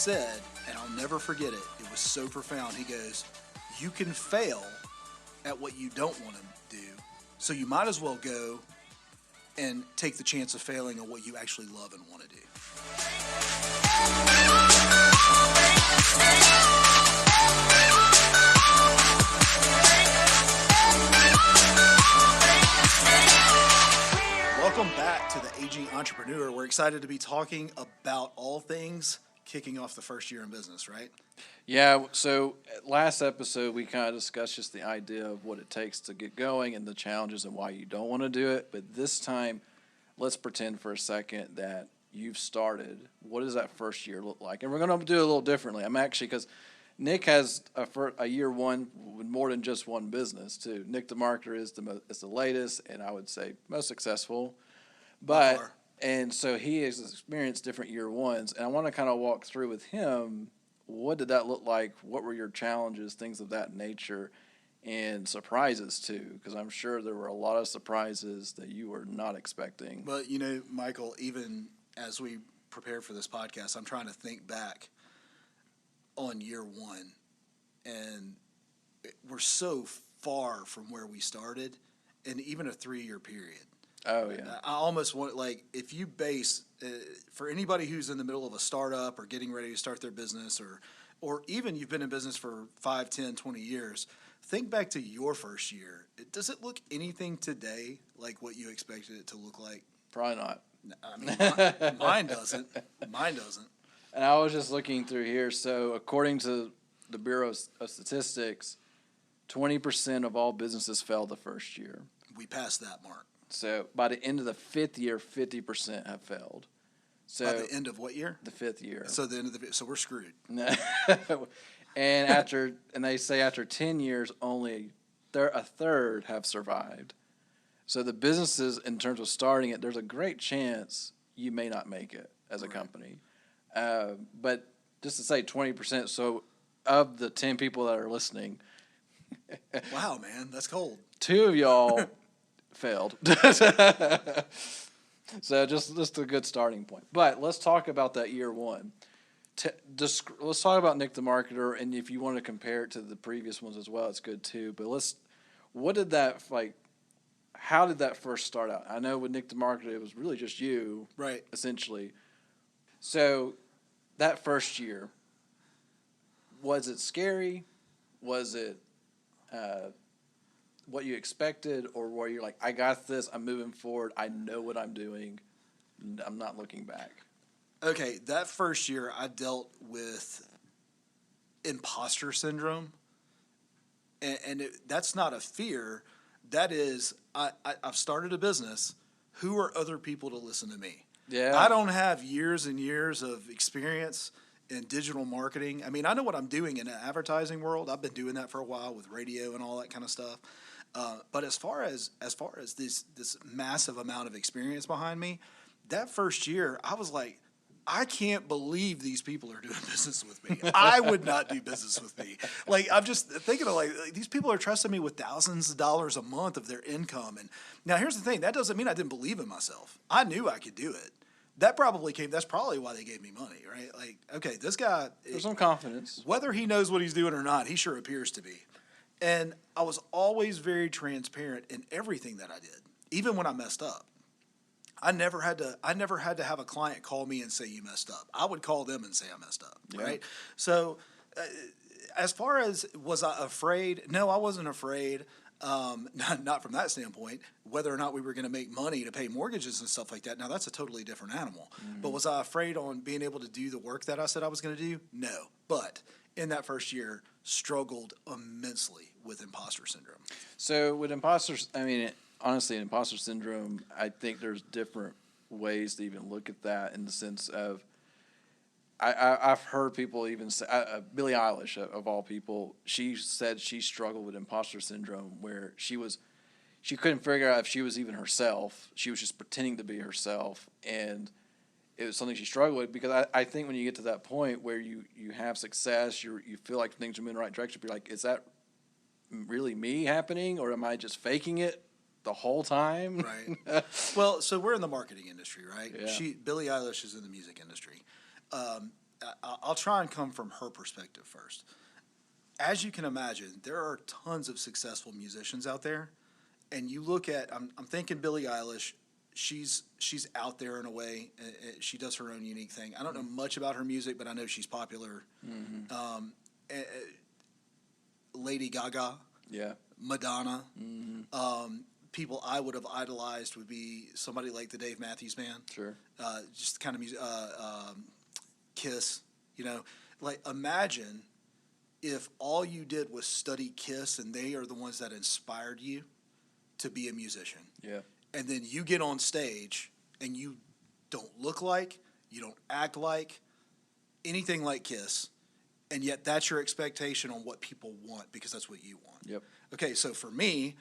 said, and I'll never forget it, it was so profound. He goes, you can fail at what you don't want to do, so you might as well go and take the chance of failing on what you actually love and want to do. Welcome back to the Aging Entrepreneur. We're excited to be talking about all things kicking off the first year in business, right? Yeah, so last episode we kind of discussed just the idea of what it takes to get going and the challenges and why you don't want to do it. But this time, let's pretend for a second that you've started. What does that first year look like? And we're going to do it a little differently. I'm actually, because Nick has a year one with more than just one business too. Nick the Marketer is the latest, and I would say most successful. But and so he has experienced different year ones, and I want to kind of walk through with him. What did that look like? What were your challenges, things of that nature, and surprises too? Because I'm sure there were a lot of surprises that you were not expecting. But, Michael, even as we prepare for this podcast, I'm trying to think back on year one, and we're so far from where we started, and even a 3-year period. Oh, yeah. I almost want, if you base, for anybody who's in the middle of a startup or getting ready to start their business, or even you've been in business for 5, 10, 20 years, think back to your first year. Does it look anything today like what you expected it to look like? Probably not. I mean, mine doesn't. Mine doesn't. And I was just looking through here. So according to the Bureau of Statistics, 20% of all businesses fail the first year. We passed that mark. So by the end of the 5th year, 50% have failed. So by the end of what year? The 5th year. So the end of so we're screwed. And they say after 10 years, only a third have survived. So the businesses, in terms of starting it, there's a great chance you may not make it as a company. But just to say 20%, so of the 10 people that are listening. Wow, man, that's cold. 2 of y'all failed. So just a good starting point. But let's talk about that year one. Let's talk about Nick the Marketer, and if you want to compare it to the previous ones as well, it's good too. But how did that first start out? I know with Nick the Marketer, it was really just you, right? Essentially. So that first year, was it scary? Was it what you expected, or were you like, I got this, I'm moving forward, I know what I'm doing, I'm not looking back? Okay, that first year I dealt with imposter syndrome, and that's not a fear. That is, I've started a business. Who are other people to listen to me? Yeah. I don't have years and years of experience in digital marketing. I mean, I know what I'm doing in the advertising world. I've been doing that for a while with radio and all that kind of stuff. But as far as this massive amount of experience behind me, that first year I was like, I can't believe these people are doing business with me. I would not do business with me. Like, I'm just thinking of these people are trusting me with thousands of dollars a month of their income. And now here's the thing. That doesn't mean I didn't believe in myself. I knew I could do it. That's probably why they gave me money, right? Like, okay, this guy. There's some confidence. Whether he knows what he's doing or not, he sure appears to be. And I was always very transparent in everything that I did, even when I messed up. I never had to have a client call me and say you messed up. I would call them and say I messed up, right? So as far as was I afraid? No, I wasn't afraid. Not from that standpoint. Whether or not we were going to make money to pay mortgages and stuff like that, now that's a totally different animal. Mm-hmm. But was I afraid on being able to do the work that I said I was going to do? No. But in that first year, struggled immensely with imposter syndrome. So with honestly, imposter syndrome, I think there's different ways to even look at that, in the sense of, I've heard people even say, Billie Eilish, of all people, she said she struggled with imposter syndrome, where she couldn't figure out if she was even herself. She was just pretending to be herself, and it was something she struggled with, because I think when you get to that point where you have success, you feel like things are moving in the right direction, but you're like, is that really me happening, or am I just faking it the whole time? Right. Well, so we're in the marketing industry, right? Yeah. Billie Eilish is in the music industry. I'll try and come from her perspective first. As you can imagine, there are tons of successful musicians out there, and you look at, I'm thinking Billie Eilish. She's out there in a way. She does her own unique thing. I don't know much about her music, but I know she's popular. Lady Gaga, Yeah. Madonna. People I would have idolized would be somebody like the Dave Matthews Band. Sure. Just kind of music. Kiss. Like imagine if all you did was study Kiss and they are the ones that inspired you to be a musician. Yeah. And then you get on stage and you don't look like, you don't act like anything like Kiss, and yet that's your expectation on what people want because that's what you want. Yep. Okay, so for me,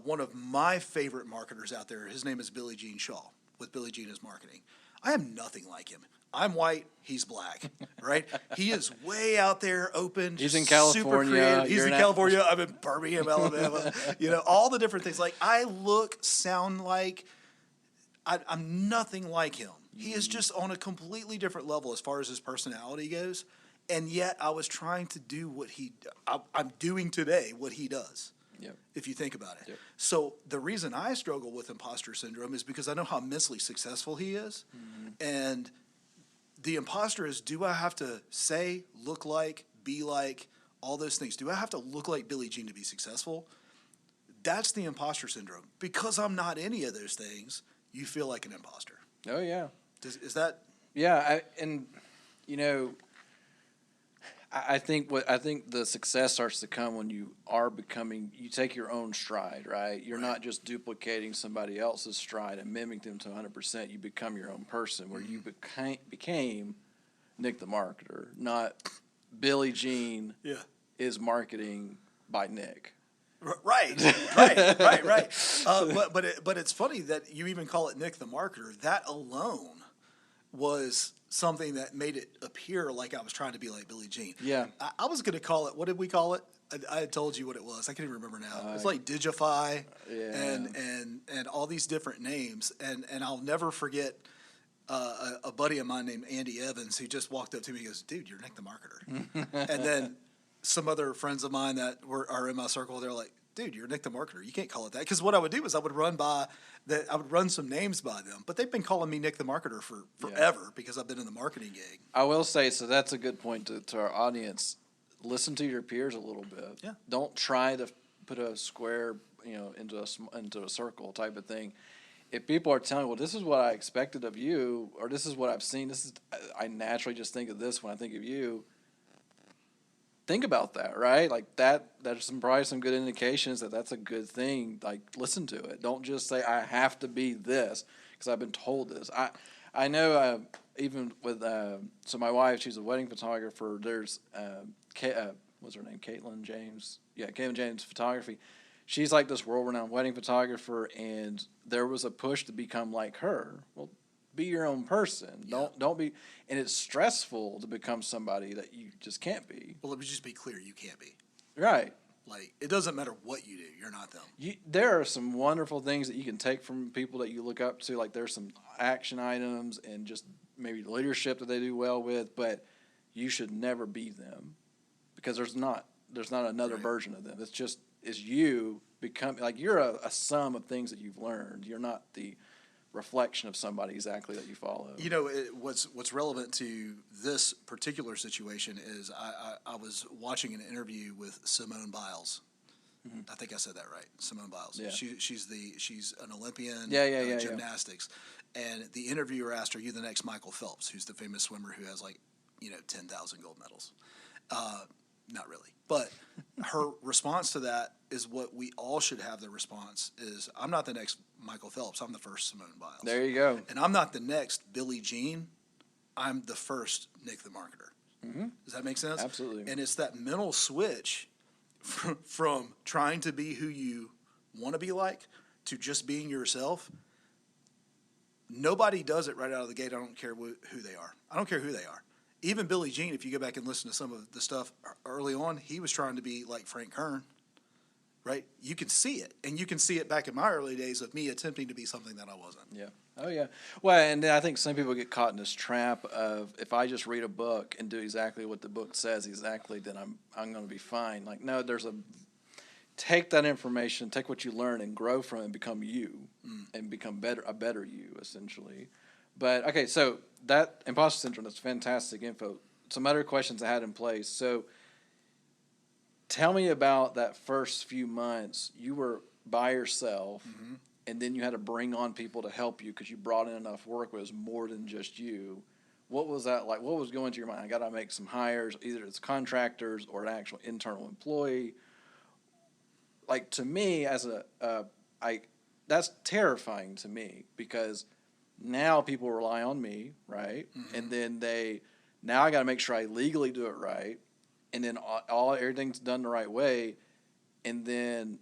one of my favorite marketers out there, his name is Billie Jean Shaw with Billie Jean as marketing. I am nothing like him. I'm white, he's black, right? He is way out there, open. He's in super California. creative. He's You're in in California. I'm in Birmingham, Alabama. All the different things. Like I look, sound like I'm nothing like him. He is just on a completely different level as far as his personality goes. And yet I was trying to do what I'm doing today, what he does. Yep. If you think about it. Yep. So the reason I struggle with imposter syndrome is because I know how immensely successful he is. And the imposter is, do I have to say, look like, be like, all those things? Do I have to look like Billie Jean to be successful? That's the imposter syndrome. Because I'm not any of those things, you feel like an imposter. Oh yeah. Is that? Yeah. I think the success starts to come when you take your own stride, right? You're not just duplicating somebody else's stride and mimicking them to 100%. You become your own person, where you became Nick the marketer, not Billie Jean is marketing by Nick. Right. But it's funny that you even call it Nick the marketer. That alone was something that made it appear like I was trying to be like Billie Jean. Yeah. I was going to call it, what did we call it? I had told you what it was. I can't even remember now. It's like Digify and all these different names. And I'll never forget a buddy of mine named Andy Evans who just walked up to me and goes, dude, you're Nick the marketer. And then some other friends of mine that are in my circle, they're like, dude, you're Nick the marketer. You can't call it that. Because what I would do is I would run some names by them. But they've been calling me Nick the marketer for forever because I've been in the marketing gig. I will say, so that's a good point to our audience. Listen to your peers a little bit. Yeah. Don't try to put a square, into a circle type of thing. If people are telling, well, this is what I expected of you, or this is what I've seen, I naturally just think of this when I think of you. Think about that, right? Like there's probably some good indications that that's a good thing. Like, listen to it. Don't just say, I have to be this because I've been told this. I know even with, so my wife, she's a wedding photographer. There's, what's her name? Caitlin James. Yeah, Caitlin James Photography. She's like this world-renowned wedding photographer, and there was a push to become like her. Well, be your own person. Yeah. Don't be, and it's stressful to become somebody that you just can't be. Well, let me just be clear. You can't be. Right. Like, it doesn't matter what you do. You're not them. There are some wonderful things that you can take from people that you look up to. Like, there's some action items and just maybe leadership that they do well with, but you should never be them because there's not another version of them. It's you become, like, you're a sum of things that you've learned. You're not the reflection of somebody exactly that you follow. What's relevant to this particular situation is I was watching an interview with Simone Biles. I think I said that right, Simone Biles. Yeah. She's an Olympian. Gymnastics, and the interviewer asked, "Are you the next Michael Phelps, who's the famous swimmer who has 10,000 gold medals?" Not really, but her response to that is what we all should have. The response is, I'm not the next Michael Phelps. I'm the first Simone Biles. There you go. And I'm not the next Billie Jean. I'm the first Nick the marketer. Mm-hmm. Does that make sense? Absolutely. And it's that mental switch from trying to be who you want to be like to just being yourself. Nobody does it right out of the gate. I don't care who they are. I don't care who they are. Even Billie Jean, if you go back and listen to some of the stuff early on, he was trying to be like Frank Kern, right? You can see it, and you can see it back in my early days of me attempting to be something that I wasn't. Yeah. Oh yeah. Well, and then I think some people get caught in this trap of, if I just read a book and do exactly what the book says exactly, then I'm going to be fine. Like, no, take that information, take what you learn and grow from it and become you and become a better you, essentially. But okay, so that imposter syndrome, that's fantastic info. Some other questions I had in place. So tell me about that first few months. You were by yourself, and then you had to bring on people to help you because you brought in enough work, but it was more than just you. What was that like? What was going through your mind? I got to make some hires, either it's contractors or an actual internal employee. Like, to me, that's terrifying to me, because now people rely on me, right? And then now I got to make sure I legally do it right, and then everything's done the right way, and then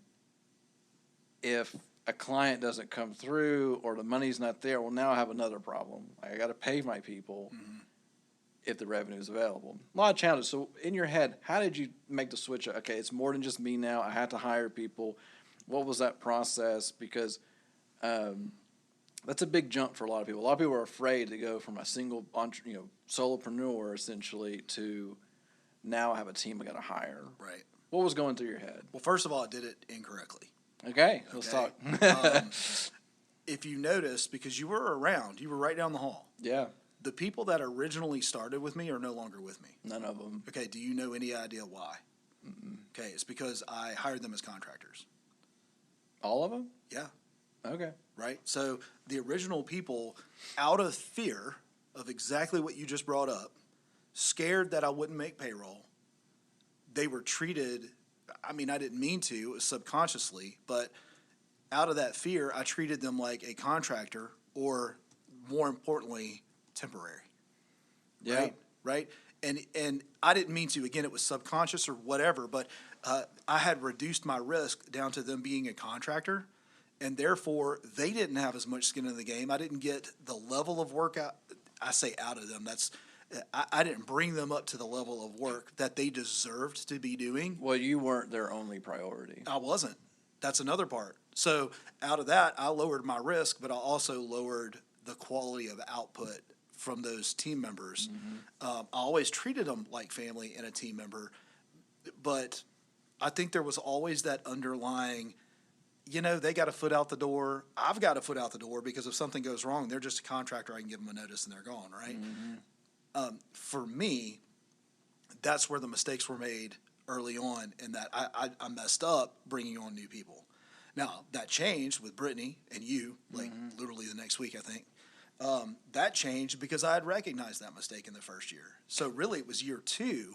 if a client doesn't come through or the money's not there, well, now I have another problem. I got to pay my people if the revenue is available. A lot of challenges. So in your head, how did you make the switch? Okay, it's more than just me now. I had to hire people. What was that process? Because that's a big jump for a lot of people. A lot of people are afraid to go from a single, solopreneur essentially to now I have a team I got to hire. Right. What was going through your head? Well, first of all, I did it incorrectly. Okay, let's talk. If you notice, because you were around, you were right down the hall. Yeah, The people that originally started with me are no longer with me. none of them. Okay, do you know any idea why? Okay, it's because I hired them as contractors. All of them? Yeah, Okay. right? So the original people, out of fear of exactly what you just brought up, scared that I wouldn't make payroll, they were treated, I mean, I didn't mean to, it was subconsciously, but out of that fear, I treated them like a contractor, or more importantly, temporary. Yeah. Right? Right? And I didn't mean to. Again, it was subconscious or whatever, but I had reduced my risk down to them being a contractor, and therefore they didn't have as much skin in the game. I didn't get the level of work out. I say out of them. I didn't bring them up to the level of work that they deserved to be doing. Well, you weren't their only priority. I wasn't. That's another part. So out of that, I lowered my risk, but I also lowered the quality of output from those team members. I always treated them like family and a team member, but I think there was always that underlying, they got a foot out the door. I've got a foot out the door, because if something goes wrong, they're just a contractor. I can give them a notice and they're gone, right? For me, that's where the mistakes were made early on, in that I messed up bringing on new people. Now, that changed with Brittany and you, like literally the next week, I think. That changed because I had recognized that mistake in the first year. So really it was year 2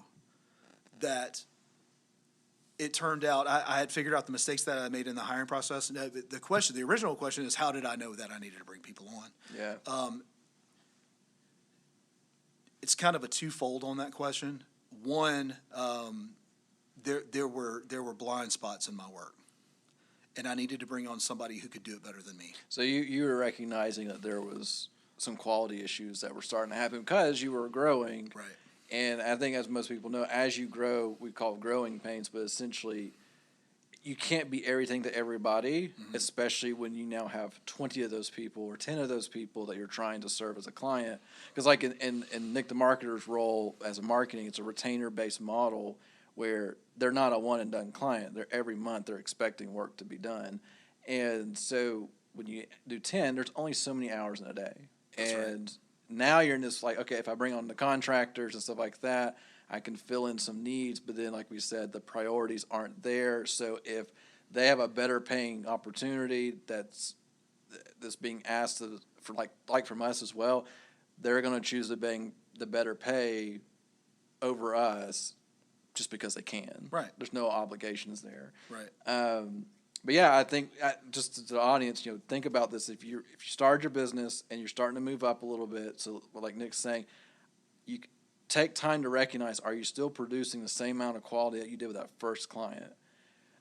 that it turned out I had figured out the mistakes that I made in the hiring process. No, the original question is, how did I know that I needed to bring people on? Yeah. It's kind of a twofold on that question. One, there were blind spots in my work, and I needed to bring on somebody who could do it better than me. So you were recognizing that there was some quality issues that were starting to happen because you were growing. Right. And I think, as most people know, as you grow, we call it growing pains, but essentially you can't be everything to everybody, especially when you now have 20 of those people or 10 of those people that you're trying to serve as a client. Because like in Nick the Marketer's role as a marketing, it's a retainer-based model where they're not a one-and-done client. Every month they're expecting work to be done. And so when you do 10, there's only so many hours in a day. That's and right. Now you're in this, like, okay, if I bring on the contractors and stuff like that, I can fill in some needs, but then, like we said, the priorities aren't there. So if they have a better paying opportunity that's being asked for, like from us as well, they're going to choose the better pay over us just because they can. Right. There's no obligations there. Right. But yeah, I think just to the audience, think about this. If you start your business and you're starting to move up a little bit, so like Nick's saying, you take time to recognize, are you still producing the same amount of quality that you did with that first client?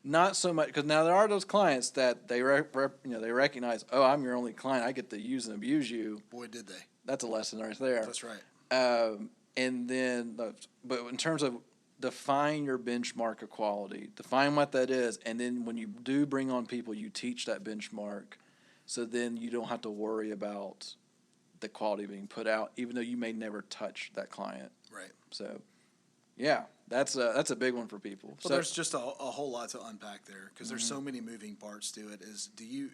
Not so much, because now there are those clients that they they recognize, oh, I'm your only client, I get to use and abuse you. Boy, did they. That's a lesson right there. That's right. And then, but in terms of define your benchmark of quality, define what that is, and then when you do bring on people, you teach that benchmark, so then you don't have to worry about the quality being put out, even though you may never touch that client. Right. So, yeah, that's a big one for people. Well, there's just a whole lot to unpack there because there's so many moving parts to it. Is do you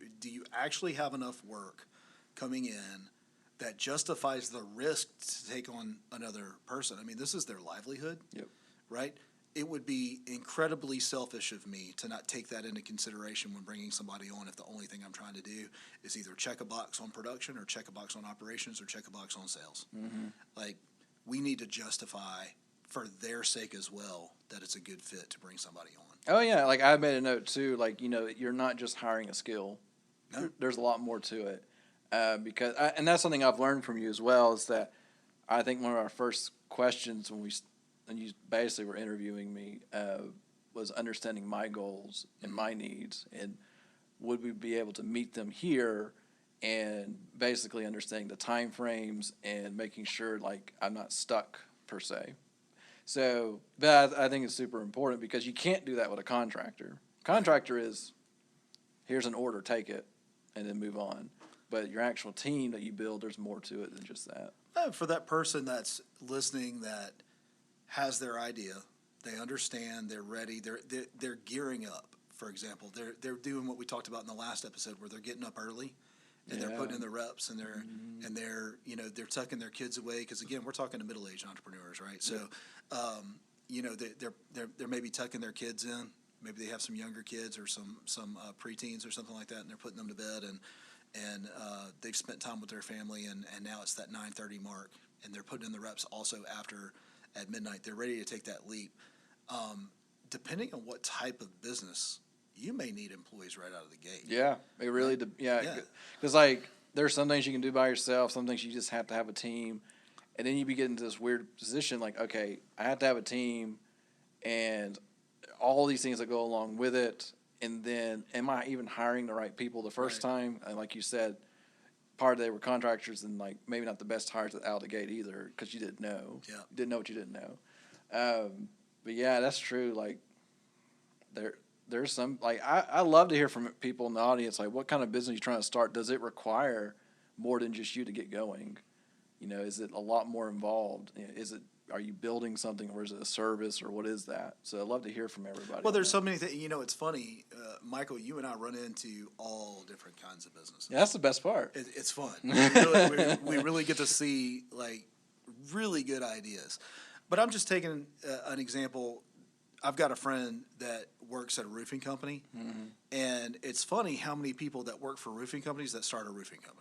actually have enough work coming in that justifies the risk to take on another person? I mean, this is their livelihood. Yep. Right? It would be incredibly selfish of me to not take that into consideration when bringing somebody on if the only thing I'm trying to do is either check a box on production or check a box on operations or check a box on sales. Like, we need to justify for their sake as well that it's a good fit to bring somebody on. Oh yeah, like I made a note too. Like, you're not just hiring a skill. No. There's a lot more to it, and that's something I've learned from you as well. Is that I think one of our first questions and you basically were interviewing me was understanding my goals and my needs, and would we be able to meet them here, and basically understanding the time frames and making sure like I'm not stuck per se. So, but I think it's super important because you can't do that with a contractor. Contractor is, here's an order, take it, and then move on. But your actual team that you build, there's more to it than just that. For that person that's listening that has their idea, they understand, they're ready, they're gearing up. For example, they're doing what we talked about in the last episode, where they're getting up early and they're putting in the reps, and they're tucking their kids away, because again, we're talking to middle-aged entrepreneurs, right? So, they're maybe tucking their kids in. Maybe they have some younger kids or some preteens or something like that, and they're putting them to bed, and they've spent time with their family, and now it's that 9:30 mark, and they're putting in the reps also after at midnight. They're ready to take that leap. Depending on what type of business, you may need employees right out of the gate. Yeah, it really, Yeah. because like there's some things you can do by yourself, some things you just have to have a team, and then you be getting into this weird position like, okay, I have to have a team, and all these things that go along with it, and then am I even hiring the right people the first time? And like you said, part of they were contractors, and like maybe not the best hires out of the gate either, because you didn't know. Yeah. You didn't know what you didn't know. But yeah, that's true. Like there's some, like I love to hear from people in the audience, like what kind of business are you trying to start? Does it require more than just you to get going? Is it a lot more involved? Are you building something, or is it a service, or what is that? So I'd love to hear from everybody. Well, there's so many things. It's funny, Michael, you and I run into all different kinds of businesses. Yeah, that's the best part. It's fun. We really get to see like really good ideas. But I'm just taking an example. I've got a friend that works at a roofing company, and it's funny how many people that work for roofing companies that start a roofing company.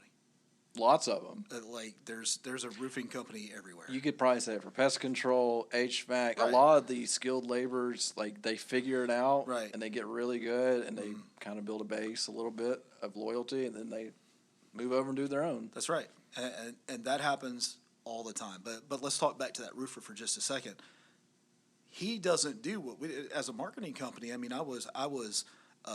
Lots of them. Like there's a roofing company everywhere. You could probably say it for pest control, HVAC. Right. A lot of the skilled laborers, like they figure it out, Right. and they get really good, and they kind of build a base, a little bit of loyalty, and then they move over and do their own. That's right, and that happens all the time. But let's talk back to that roofer for just a second. He doesn't do what we, as a marketing company. I mean, I was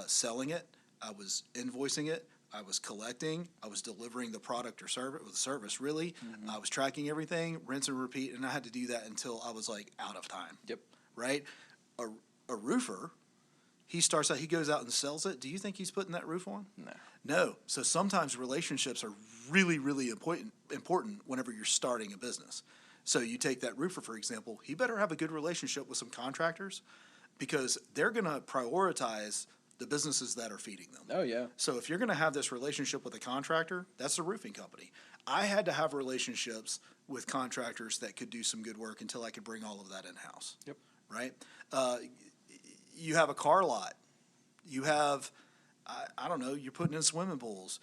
selling it, I was invoicing it, I was collecting, I was delivering the product or service really. I was tracking everything, rinse and repeat, and I had to do that until I was like out of time. Yep. Right? A roofer, he goes out and sells it. Do you think he's putting that roof on? No. So sometimes relationships are really, really important whenever you're starting a business. So you take that roofer, for example, he better have a good relationship with some contractors, because they're going to prioritize the businesses that are feeding them. Oh, yeah. So if you're going to have this relationship with a contractor, that's a roofing company. I had to have relationships with contractors that could do some good work until I could bring all of that in-house. Yep. Right? You have a car lot. You have, I don't know, you're putting in swimming pools.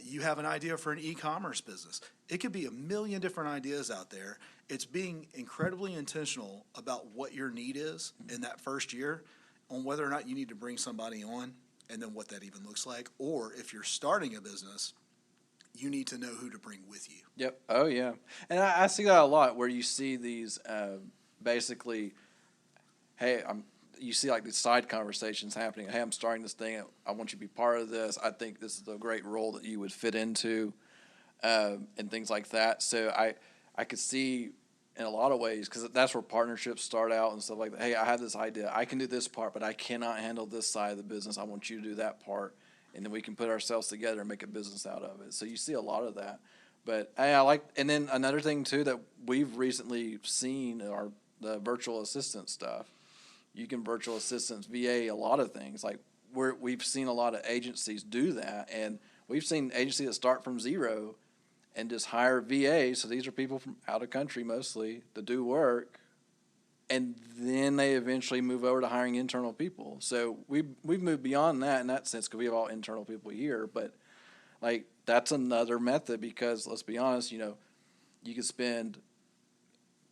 You have an idea for an e-commerce business. It could be a million different ideas out there. It's being incredibly intentional about what your need is in that first year, on whether or not you need to bring somebody on, and then what that even looks like. Or if you're starting a business, you need to know who to bring with you. Yep. Oh, yeah. And I see that a lot, where you see these basically, hey, you see like these side conversations happening. Hey, I'm starting this thing. I want you to be part of this. I think this is a great role that you would fit into, and things like that. So I could see, in a lot of ways, because that's where partnerships start out and stuff like that. Hey, I have this idea. I can do this part, but I cannot handle this side of the business. I want you to do that part. And then we can put ourselves together and make a business out of it. So you see a lot of that. But hey, I like, and then another thing too that we've recently seen are the virtual assistant stuff. You can virtual assistants, VA, a lot of things. Like we've seen a lot of agencies do that. And we've seen agencies that start from zero and just hire VA. So these are people from out of country mostly to do work, and then they eventually move over to hiring internal people. So we've moved beyond that in that sense, because we have all internal people here. But like that's another method, because let's be honest, you could spend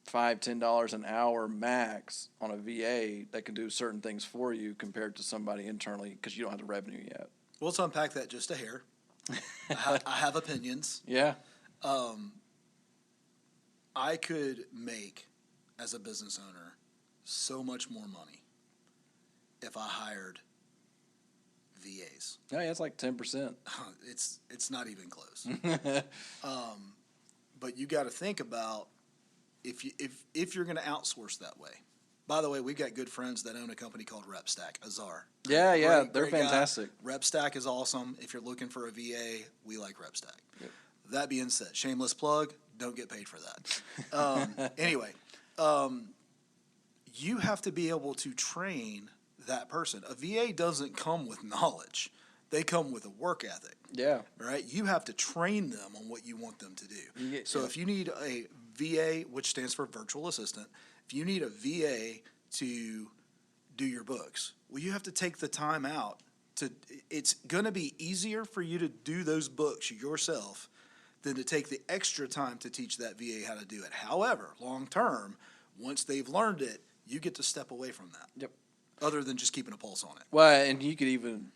$5-10 an hour max on a VA that can do certain things for you compared to somebody internally, because you don't have the revenue yet. Well, let's unpack that just a hair. I have opinions. Yeah. I could make, as a business owner, so much more money if I hired VAs. Yeah, it's like 10%. It's not even close. But you got to think about if you're going to outsource that way. By the way, we've got good friends that own a company called RepStack, Azar. Yeah, they're Great guy. fantastic. RepStack is awesome. If you're looking for a VA, we like RepStack. Yep. That being said, shameless plug, don't get paid for that. Anyway, you have to be able to train that person. A VA doesn't come with knowledge. They come with a work ethic. Yeah. Right? You have to train them on what you want them to do. So if you need a VA, which stands for virtual assistant, if you need a VA to do your books, well, you have to take the time out it's going to be easier for you to do those books yourself than to take the extra time to teach that VA how to do it. However, long term, once they've learned it, you get to step away from that. Yep. Other than just keeping a pulse on it. Well, and you could even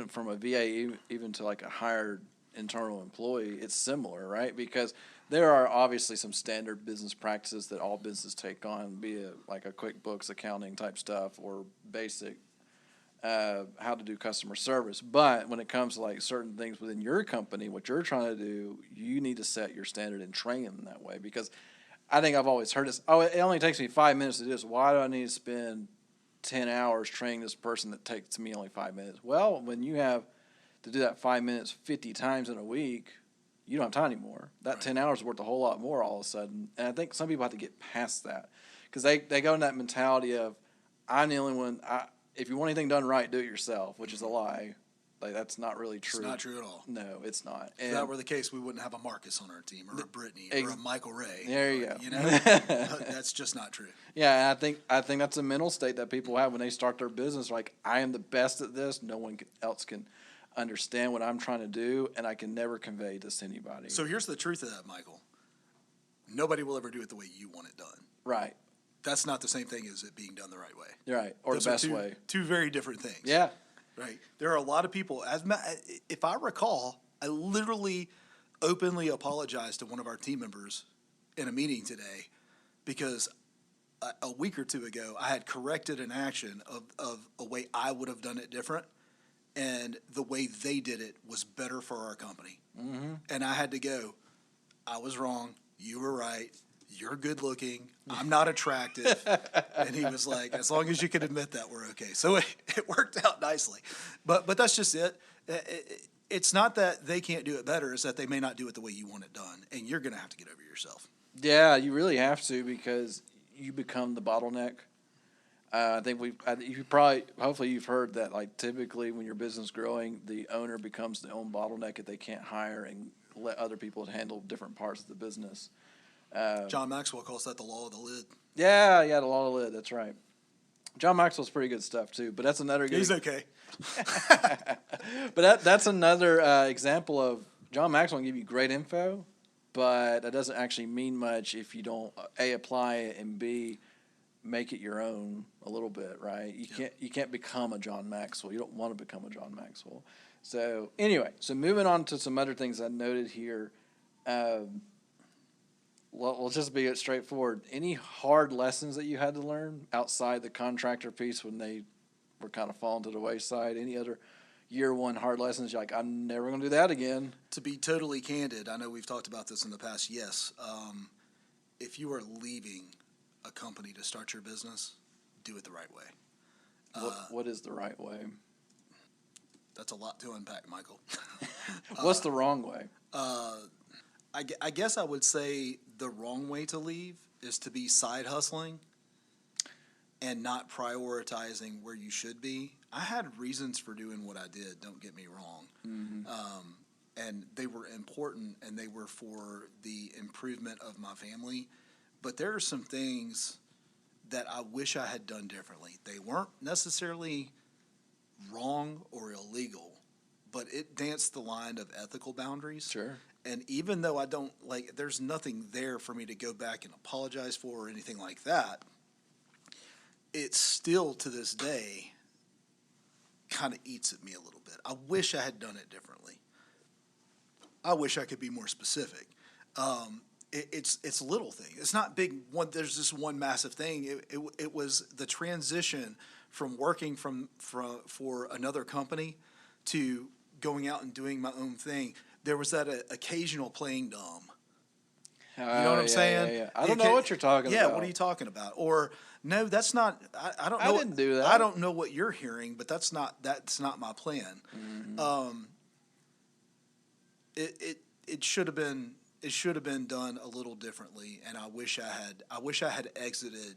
from a VA, even to like a hired internal employee, it's similar, right? Because there are obviously some standard business practices that all businesses take on, be it like a QuickBooks accounting type stuff or basic how to do customer service. But when it comes to like certain things within your company, what you're trying to do, you need to set your standard and train them that way. Because I think I've always heard this, it only takes me 5 minutes to do this. Why do I need to spend 10 hours training this person that takes me only 5 minutes? Well, when you have to do that 5 minutes 50 times in a week, you don't have time anymore. That 10 hours is worth a whole lot more all of a sudden. And I think some people have to get past that, because they go in that mentality of, I'm the only one. If you want anything done right, do it yourself, which is a lie. Like, that's not really true. It's not true at all. No, it's not. If that were the case, we wouldn't have a Marcus on our team, or a Brittany, or a Michael Ray. There you go. You know, that's just not true. Yeah, and I think that's a mental state that people have when they start their business. Like, I am the best at this. No one else can understand what I'm trying to do, and I can never convey this to anybody. So here's the truth of that, Michael. Nobody will ever do it the way you want it done. Right. That's not the same thing as it being done the right way. Right, or Those the are best way. Two very different things. Yeah. Right. There are a lot of people, if I recall, I literally openly apologized to one of our team members in a meeting today, because a week or two ago, I had corrected an action of a way I would have done it different, and the way they did it was better for our company. Mm-hmm. And I had to go, I was wrong, you were right, you're good looking, I'm not attractive. And he was like, as long as you can admit that, we're okay. So it worked out nicely. But that's just it. It's not that they can't do it better, it's that they may not do it the way you want it done, and you're going to have to get over yourself. Yeah, you really have to, because you become the bottleneck. I think hopefully you've heard that, like, typically when your business is growing, the owner becomes the own bottleneck if they can't hire and let other people handle different parts of the business. John Maxwell calls that the law of the lid. Yeah, the law of the lid, that's right. John Maxwell's pretty good stuff too, but that's another good. He's okay. But that's another example of John Maxwell can give you great info, but that doesn't actually mean much if you don't A, apply it, and B, make it your own a little bit, right? You can't become a John Maxwell. You don't want to become a John Maxwell. So anyway, moving on to some other things I noted here. We'll just be straightforward. Any hard lessons that you had to learn outside the contractor piece when they were kind of falling to the wayside? Any other year one hard lessons you're like, I'm never going to do that again? To be totally candid, I know we've talked about this in the past, yes. if you are leaving a company to start your business, do it the right way. What is the right way? That's a lot to unpack, Michael. What's the wrong way? I guess I would say the wrong way to leave is to be side hustling and not prioritizing where you should be. I had reasons for doing what I did, don't get me wrong. And they were important and they were for the improvement of my family. But there are some things that I wish I had done differently. They weren't necessarily wrong or illegal, but it danced the line of ethical boundaries. Sure. And even though I don't there's nothing there for me to go back and apologize for or anything like that, it still to this day kind of eats at me a little bit. I wish I had done it differently. I wish I could be more specific. It's a little thing. It's not big. There's this one massive thing. It was the transition from working for another company to going out and doing my own thing. There was that occasional playing dumb. You know what I'm saying? Yeah. I don't know what you're talking about. Yeah, what are you talking about? Or no, that's not. I don't know. I didn't do that. I don't know what you're hearing, but that's not my plan. It should have been done a little differently, and I wish I had exited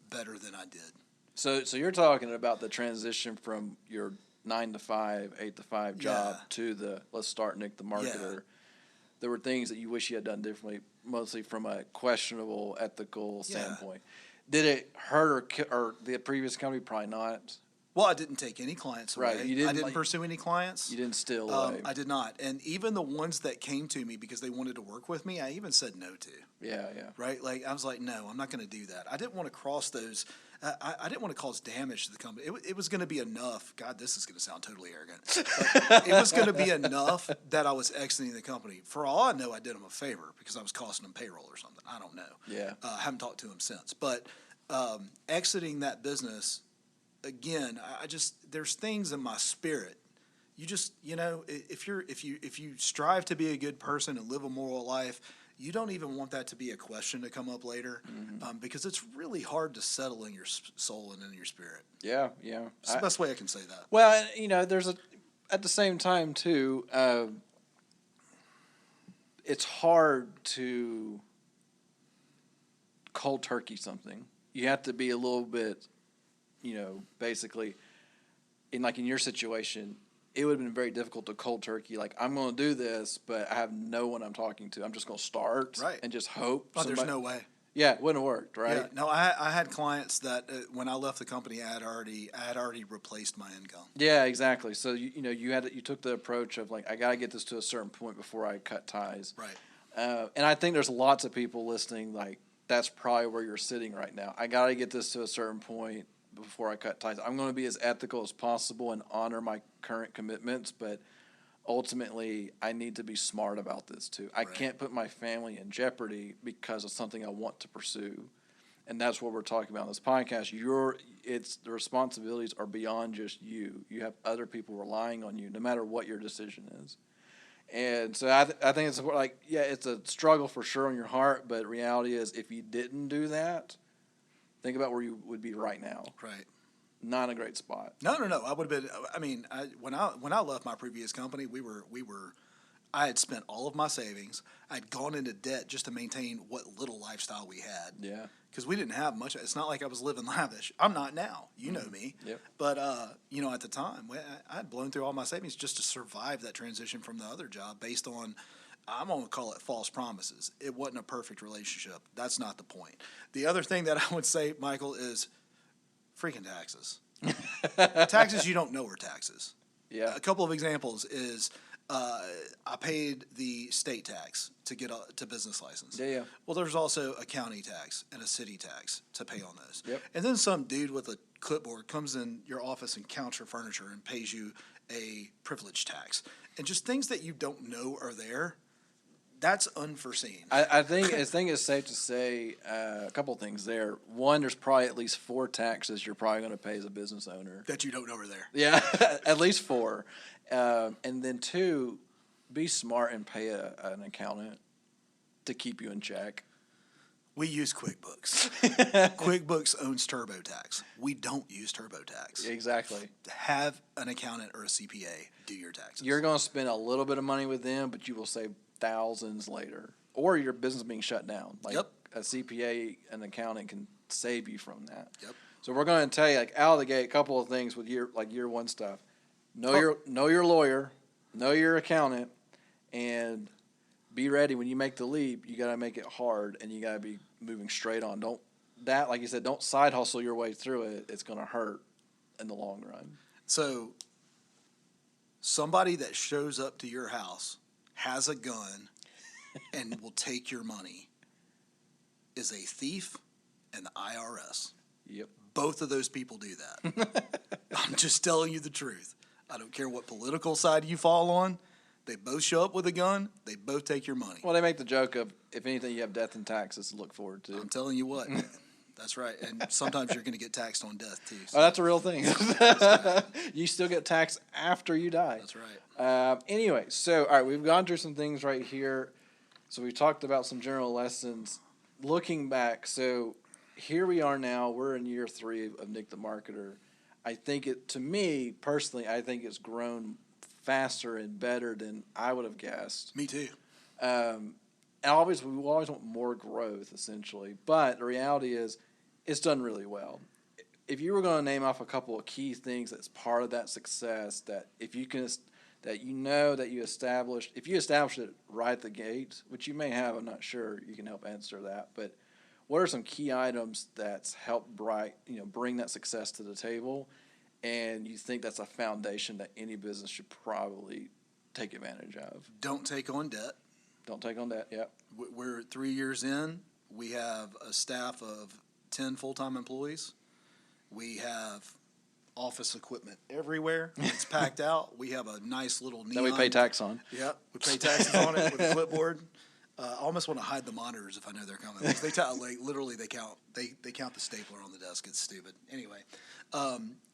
better than I did. So you're talking about the transition from your 9 to 5, 8 to 5 job to the let's start Nick the Marketer. Yeah. There were things that you wish you had done differently, mostly from a questionable ethical standpoint. Did it hurt or the previous company? Probably not. Well, I didn't take any clients away. Right, you didn't, I didn't pursue any clients. You didn't steal away. I did not. And even the ones that came to me because they wanted to work with me, I even said no to. Yeah. Right? Like, I was like, no, I'm not going to do that. I didn't want to cross those. I didn't want to cause damage to the company. It was going to be enough. God, this is going to sound totally arrogant. But it was going to be enough that I was exiting the company. For all I know, I did them a favor because I was costing them payroll or something. I don't know. Yeah. I haven't talked to him since. But exiting that business, again, there's things in my spirit. You just, if you strive to be a good person and live a moral life, you don't even want that to be a question to come up later, because it's really hard to settle in your soul and in your spirit. Yeah. It's the best way I can say that. Well, there's at the same time too, it's hard to cold turkey something. You have to be a little bit, basically, in your situation, it would have been very difficult to cold turkey. Like, I'm going to do this, but I have no one I'm talking to. I'm just going to start and just hope. Oh, there's no way. Yeah, it wouldn't have worked, right? Yeah, no, I had clients that when I left the company, I had already replaced my income. Yeah, exactly. So you took the approach of I got to get this to a certain point before I cut ties. Right. And I think there's lots of people listening. That's probably where you're sitting right now. I got to get this to a certain point before I cut ties. I'm going to be as ethical as possible and honor my current commitments, but ultimately I need to be smart about this too. I can't put my family in jeopardy because of something I want to pursue. And that's what we're talking about in this podcast. The responsibilities are beyond just you. You have other people relying on you no matter what your decision is. And so I think it's it's a struggle for sure on your heart, but reality is if you didn't do that, think about where you would be right now. Right. Not a great spot. No. I would have been. I mean, when I left my previous company, I had spent all of my savings. I'd gone into debt just to maintain what little lifestyle we had. Yeah. Because we didn't have much. It's not like I was living lavish. I'm not now. You know me. Yep. But at the time, I had blown through all my savings just to survive that transition from the other job based on, I'm going to call it false promises. It wasn't a perfect relationship. That's not the point. The other thing that I would say, Michael, is freaking taxes. Taxes you don't know are taxes. Yeah. A couple of examples is I paid the state tax to get to business license. Yeah. Well, there's also a county tax and a city tax to pay on those. Yep. And then some dude with a clipboard comes in your office and counts your furniture and pays you a privilege tax. And just things that you don't know are there. That's unforeseen. I think it's safe to say a couple things there. One, there's probably at least 4 taxes you're probably going to pay as a business owner. That you don't know are there. Yeah, at least 4. And then 2, be smart and pay an accountant to keep you in check. We use QuickBooks. QuickBooks owns TurboTax. We don't use TurboTax. Exactly. Have an accountant or a CPA do your taxes. You're going to spend a little bit of money with them, but you will save thousands later, or your business being shut down. Like Yep. a CPA, an accountant can save you from that. Yep. So we're going to tell you, like out of the gate, a couple of things with year one stuff. Know Oh. your lawyer, know your accountant, and be ready when you make the leap. You got to make it hard, and you got to be moving straight on. Like you said, don't side hustle your way through it. It's going to hurt in the long run. So somebody that shows up to your house, has a gun, and will take your money is a thief and the IRS. Yep. Both of those people do that. I'm just telling you the truth. I don't care what political side you fall on. They both show up with a gun. They both take your money. Well, they make the joke of, if anything, you have death and taxes to look forward to. I'm telling you what. That's right. And sometimes you're going to get taxed on death, too. Oh, that's a real thing. You still get taxed after you die. That's right. Anyway, so, all right, we've gone through some things right here. So we talked about some general lessons. Looking back, so here we are now. We're in year 3 of Nick the Marketer. I think to me, personally, I think it's grown faster and better than I would have guessed. Me too. And we always want more growth, essentially. But the reality is, it's done really well. If you were going to name off a couple of key things that's part of that success, that if you can, that you know that you established, if you established it right at the gate, which you may have, I'm not sure, you can help answer that. But what are some key items that's helped bring that success to the table, and you think that's a foundation that any business should probably take advantage of? Don't take on debt. Don't take on that. Yep. We're 3 years in. We have a staff of 10 full-time employees. We have office equipment everywhere. It's packed out. We have a nice little neon. That we pay tax on. Yep, we pay taxes on it with a clipboard. I almost want to hide the monitors if I know they're coming. Literally, they count the stapler on the desk. It's stupid. Anyway,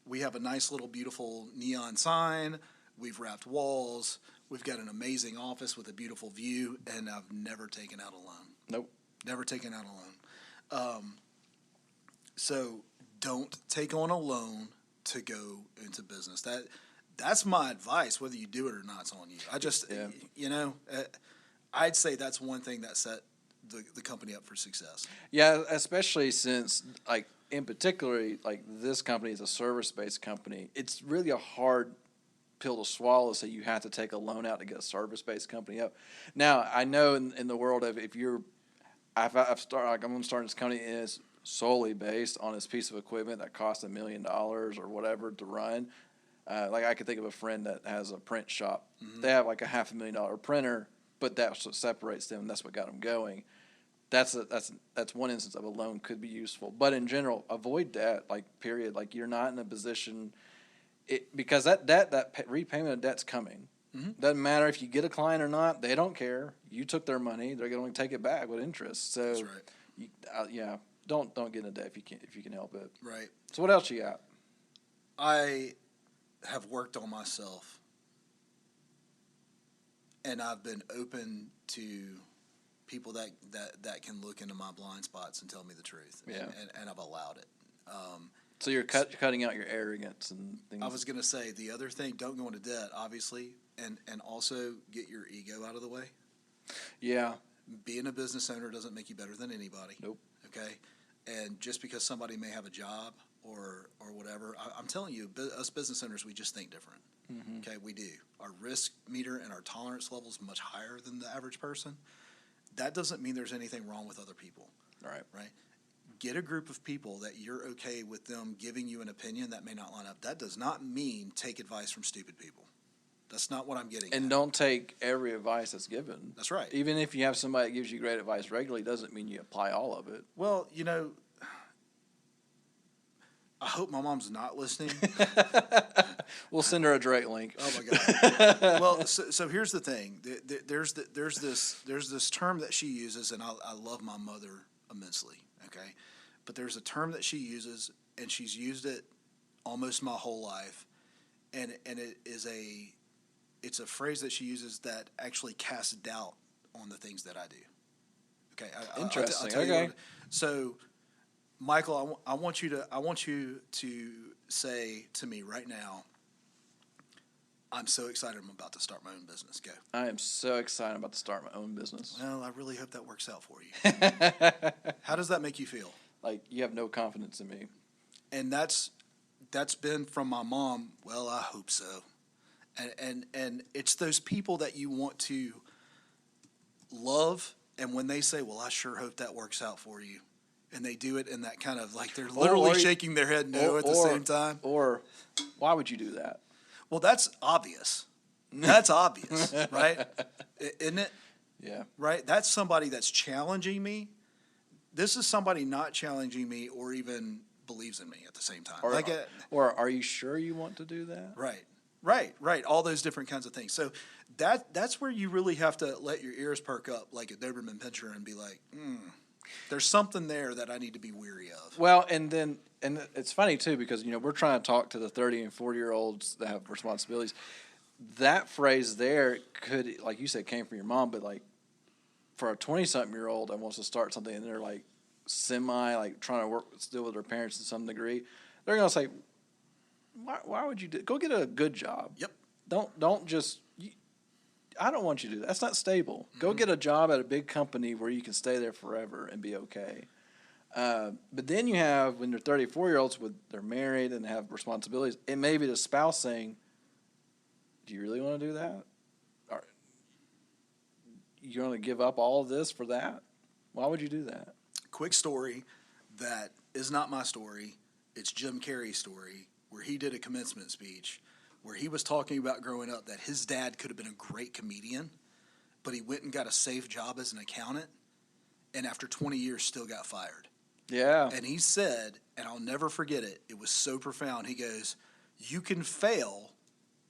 we have a nice little beautiful neon sign. We've wrapped walls. We've got an amazing office with a beautiful view, and I've never taken out a loan. Nope. Never taken out a loan. So don't take on a loan to go into business. That's my advice. Whether you do it or not, it's on you. I just, I'd say that's one thing that set the company up for success. Yeah, especially since, like, in particular, like, this company is a service-based company. It's really a hard pill to swallow, so you have to take a loan out to get a service-based company up. Now, I know in the world of, if you're, I'm going to start this company, and it's solely based on this piece of equipment that costs $1 million or whatever to run. Like, I could think of a friend that has a print shop. Mm-hmm. They have like a $500,000 printer, but that's what separates them. And that's what got them going. That's one instance of a loan could be useful. But in general, avoid debt. Like, period. Like, you're not in a position, because that repayment of debt's coming. Mm-hmm. Doesn't matter if you get a client or not. They don't care. You took their money. They're going to take it back with interest. So, that's right. Don't get into debt if you can help it. Right. So what else you got? I have worked on myself, and I've been open to people that can look into my blind spots and tell me the truth. Yeah. And I've allowed it. So you're cutting out your arrogance and things. I was going to say the other thing: don't go into debt, obviously, and also get your ego out of the way. Yeah. Being a business owner doesn't make you better than anybody. Nope. Okay. And just because somebody may have a job or whatever, I'm telling you, us business owners, we just think different. Mm-hmm. Okay, we do. Our risk meter and our tolerance level is much higher than the average person. That doesn't mean there's anything wrong with other people. Right. Right. Get a group of people that you're okay with them giving you an opinion that may not line up. That does not mean take advice from stupid people. That's not what I'm getting at. And don't take every advice that's given. That's right. Even if you have somebody that gives you great advice regularly, doesn't mean you apply all of it. Well, I hope my mom's not listening. We'll send her a direct link. Oh my God. Well, so here's the thing. There's this term that she uses, and I love my mother immensely. Okay, but there's a term that she uses, and she's used it almost my whole life, and it's a phrase that she uses that actually casts doubt on the things that I do. Okay. Interesting. I'll tell you Okay. so, Michael, I want you to say to me right now, I'm so excited I'm about to start my own business. Go. I am so excited about to start my own business. Well, I really hope that works out for you. How does that make you feel? Like, you have no confidence in me. And that's been from my mom. Well, I hope so. And it's those people that you want to love, and when they say, well, I sure hope that works out for you, and they do it in that kind of like they're literally shaking their head no at the same time. Or why would you do that? Well, that's obvious. That's obvious, right? Isn't it? Yeah. Right? That's somebody that's challenging me. This is somebody not challenging me or even believes in me at the same time. Or are you sure you want to do that? Right. All those different kinds of things. So that's where you really have to let your ears perk up like a Doberman Pinscher and be like, there's something there that I need to be weary of. Well, and it's funny too, because, we're trying to talk to the 30 and 40-year-olds that have responsibilities. That phrase there could, like you said, came from your mom, but like for a 20-something-year-old that wants to start something and they're like like trying to work still with their parents to some degree, they're going to say, why would you go get a good job? Yep. Don't just, I don't want you to do that. That's not stable. Go get a job at a big company where you can stay there forever and be okay. But then you have, when they're 34-year-olds, they're married and have responsibilities, it may be the spouse saying, do you really want to do that? Or you're going to give up all of this for that? Why would you do that? Quick story that is not my story. It's Jim Carrey's story, where he did a commencement speech where he was talking about growing up that his dad could have been a great comedian, but he went and got a safe job as an accountant, and after 20 years still got fired. Yeah. And he said, and I'll never forget it, it was so profound. He goes, you can fail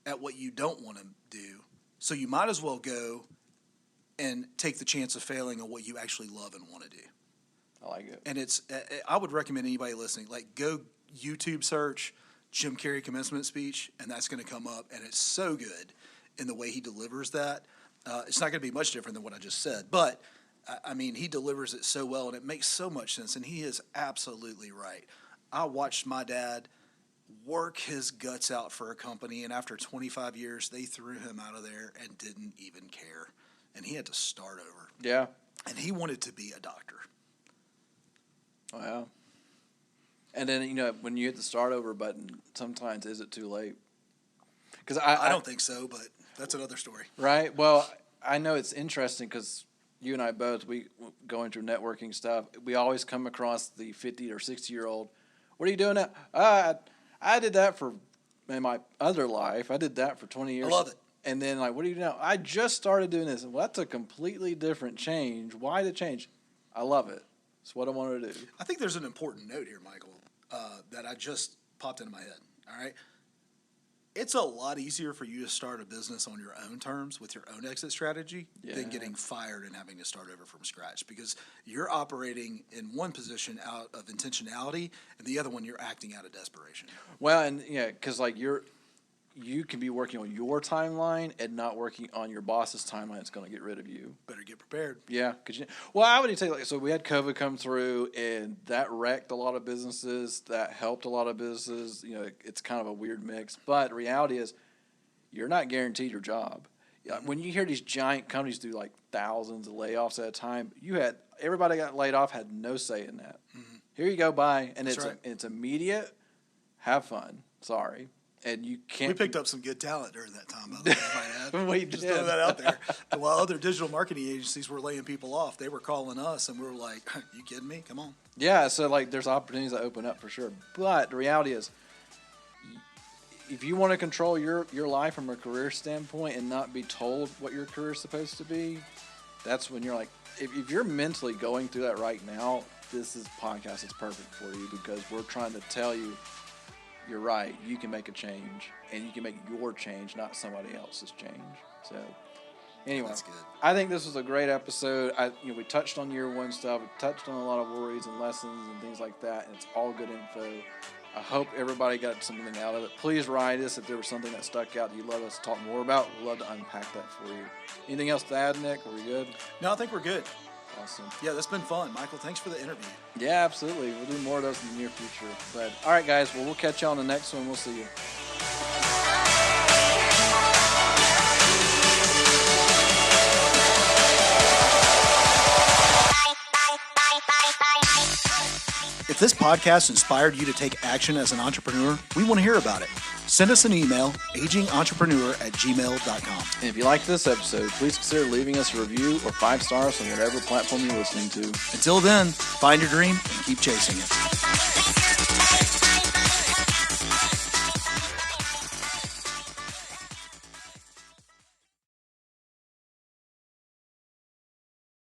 at what you don't want to do, so you might as well go and take the chance of failing on what you actually love and want to do. I like it. And I would recommend anybody listening, like, go YouTube search Jim Carrey commencement speech, and that's going to come up, and it's so good in the way he delivers that. It's not going to be much different than what I just said, but I mean, he delivers it so well, and it makes so much sense, and he is absolutely right. I watched my dad work his guts out for a company, and after 25 years, they threw him out of there and didn't even care, and he had to start over. Yeah. And he wanted to be a doctor. Wow. And then, when you hit the start over button, sometimes is it too late? Because I don't think so, but that's another story. Right. Well, I know it's interesting because you and I both, we going through networking stuff. We always come across the 50 or 60-year-old. What are you doing now? I did that in my other life. I did that for 20 years. I love it. And then, like, what do you do now? I just started doing this. Well, that's a completely different change. Why the change? I love it. It's what I wanted to do. I think there's an important note here, Michael, that I just popped into my head. All right. It's a lot easier for you to start a business on your own terms with your own exit strategy than getting fired and having to start over from scratch, because you're operating in one position out of intentionality and the other one you're acting out of desperation. Well, and because like you can be working on your timeline and not working on your boss's timeline. It's going to get rid of you. Better get prepared. Yeah, well, I would say, like, so we had COVID come through, and that wrecked a lot of businesses. That helped a lot of businesses. It's kind of a weird mix. But the reality is, you're not guaranteed your job. When you hear these giant companies do like thousands of layoffs at a time, everybody got laid off, had no say in that. Mm-hmm. Here you go, bye, and it's immediate. Have fun. Sorry. And you can't. We picked up some good talent during that time, by the way, I might add. We Just did. throw that out there. While other digital marketing agencies were laying people off, they were calling us, and we were like, you kidding me? Come on. Yeah, so like there's opportunities that open up for sure. But the reality is, if you want to control your life from a career standpoint and not be told what your career is supposed to be, that's when you're like, if you're mentally going through that right now, this podcast is perfect for you, because we're trying to tell you, you're right, you can make a change, and you can make your change, not somebody else's change. So, anyway, That's good. I think this was a great episode. We touched on year one stuff. We touched on a lot of worries and lessons and things like that, and it's all good info. I hope everybody got something out of it. Please write us if there was something that stuck out that you'd love us to talk more about. We'd love to unpack that for you. Anything else to add, Nick? Are we good? No, I think we're good. Awesome. Yeah, that's been fun. Michael, thanks for the interview. Yeah, absolutely. We'll do more of those in the near future. But all right, guys. Well, we'll catch you on the next one. We'll see you. If this podcast inspired you to take action as an entrepreneur, we want to hear about it. Send us an email, agingentrepreneur@gmail.com. And if you liked this episode, please consider leaving us a review or 5 stars on whatever platform you're listening to. Until then, find your dream and keep chasing it.